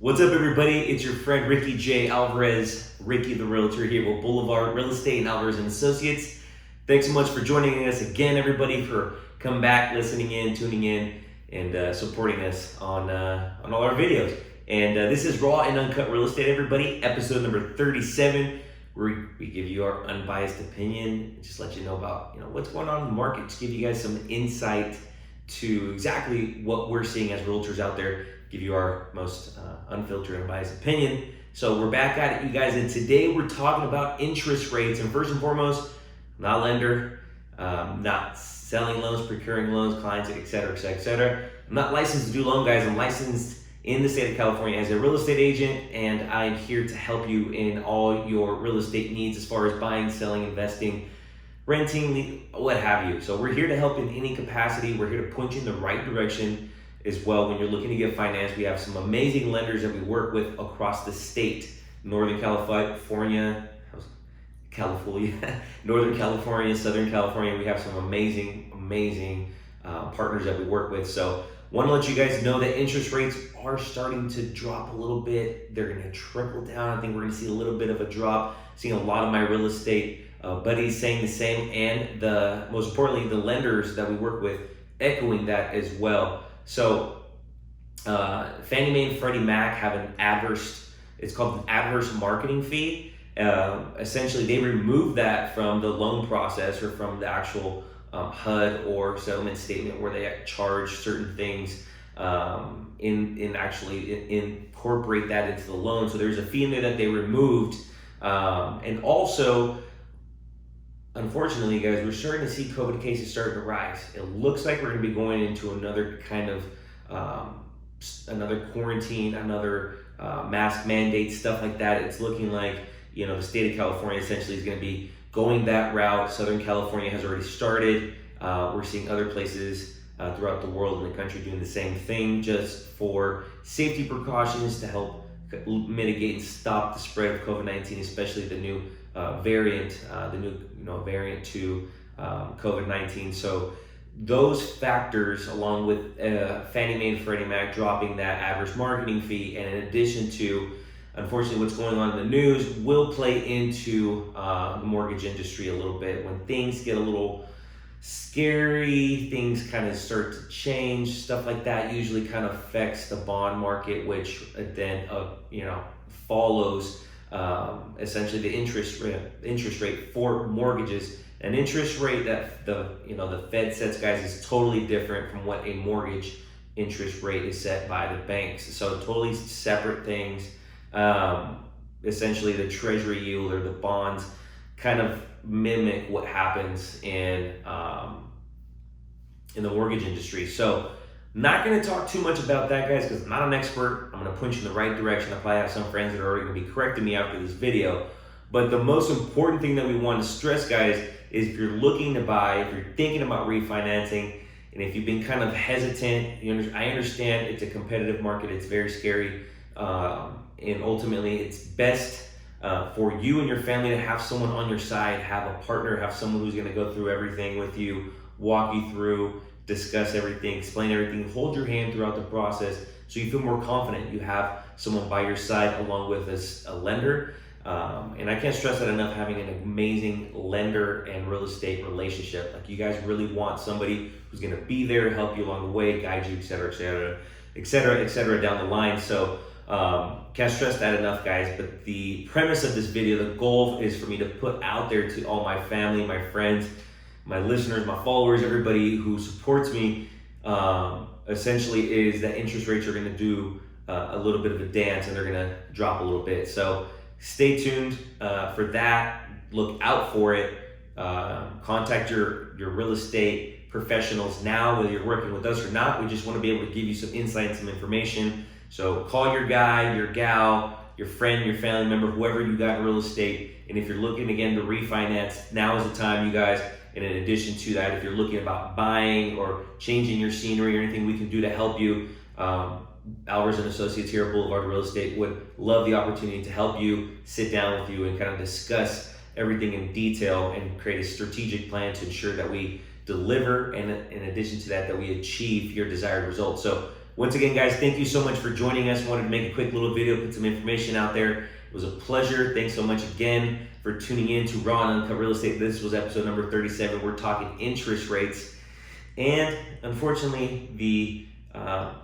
What's up, everybody? It's your friend Ricky J. Alvarez, Ricky the Realtor here with Boulevard Real Estate and Alvarez and Associates. Thanks so much for joining us again, everybody, for coming back, listening in, tuning in, and supporting us on all our videos. And this is Raw and Uncut Real Estate, everybody, episode number 37, where we give you our unbiased opinion and just let you know about what's going on in the market, just give you guys some insight to exactly what we're seeing as realtors out there, give you our most unfiltered and unbiased opinion. So we're back at it, you guys, and today we're talking about interest rates. And first and foremost, I'm not a lender, not selling loans, procuring loans, clients, et cetera, et cetera, et cetera. I'm not licensed to do loan, guys. I'm licensed in the state of California as a real estate agent, and I'm here to help you in all your real estate needs as far as buying, selling, investing, renting, what have you. So we're here to help in any capacity. We're here to point you in the right direction as well. When you're looking to get financed, we have some amazing lenders that we work with across the state. Northern California, Northern California, Southern California. We have some amazing partners that we work with. So want to let you guys know that interest rates are starting to drop a little bit. They're going to trickle down. I think we're going to see a little bit of a drop. Seeing a lot of my real estate buddies saying the same, and most importantly, the lenders that we work with echoing that as well. So Fannie Mae and Freddie Mac have it's called an adverse marketing fee. Essentially, they remove that from the loan process or from the actual HUD or settlement statement, where they charge certain things incorporate that into the loan. So there's a fee in there that they removed. And also, unfortunately, guys, we're starting to see COVID cases starting to rise. It looks like we're going to be going into another kind of another quarantine, another mask mandate, stuff like that. It's looking like the state of California essentially is going to be going that route. Southern California has already started. We're seeing other places throughout the world and the country doing the same thing, just for safety precautions to help mitigate and stop the spread of COVID-19, especially the new variant, variant to COVID-19. So those factors, along with Fannie Mae and Freddie Mac dropping that adverse marketing fee, and in addition to, unfortunately, what's going on in the news, will play into the mortgage industry a little bit. When things get a little scary, things kind of start to change, stuff like that usually kind of affects the bond market, which then follows essentially the interest rate for mortgages. An interest rate that the Fed sets, guys, is totally different from what a mortgage interest rate is set by the banks. So totally separate things. Essentially, the treasury yield or the bonds kind of mimic what happens in the mortgage industry. So not going to talk too much about that, guys, because I'm not an expert. I'm going to point you in the right direction. I probably have some friends that are already going to be correcting me after this video. But the most important thing that we want to stress, guys, is if you're looking to buy, if you're thinking about refinancing, and if you've been kind of hesitant, I understand it's a competitive market. It's very scary. And ultimately, it's best for you and your family to have someone on your side, have a partner, have someone who's going to go through everything with you, walk you through, discuss everything, explain everything, hold your hand throughout the process so you feel more confident. You have someone by your side along with a lender. And I can't stress that enough, having an amazing lender and real estate relationship. Like, you guys really want somebody who's going to be there, help you along the way, guide you, et cetera, down the line. So can't stress that enough, guys. But the premise of this video, the goal is for me to put out there to all my family, my friends, my listeners, my followers, everybody who supports me, essentially, is that interest rates are going to do a little bit of a dance, and they're going to drop a little bit. So stay tuned for that. Look out for it. Contact your real estate professionals now, whether you're working with us or not. We just want to be able to give you some insight and some information. So call your guy, your gal, your friend, your family member, whoever you got in real estate. And if you're looking again to refinance, now is the time, you guys. And in addition to that, if you're looking about buying or changing your scenery or anything we can do to help you, Alvarez and Associates here at Boulevard Real Estate would love the opportunity to help you, sit down with you, and kind of discuss everything in detail and create a strategic plan to ensure that we deliver, and in addition to that, that we achieve your desired results. So Once again, guys, thank you so much for joining us. Wanted to make a quick little video, put some information out there. It was a pleasure. Thanks so much again for tuning in to Raw and Uncut Real Estate. This was episode number 37. We're talking interest rates and, unfortunately, the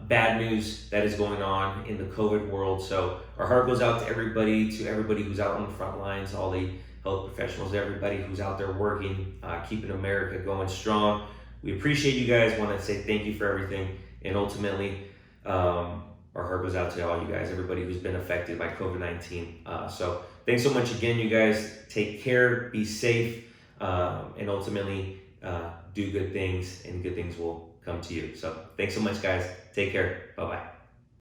bad news that is going on in the COVID world. So our heart goes out to everybody who's out on the front lines, all the health professionals, everybody who's out there working, keeping America going strong. We appreciate you guys. Want to say thank you for everything. And ultimately, our heart goes out to all you guys, everybody who's been affected by COVID-19. So thanks so much again, you guys. Take care, be safe, and ultimately do good things, and good things will come to you. So thanks so much, guys. Take care. Bye-bye.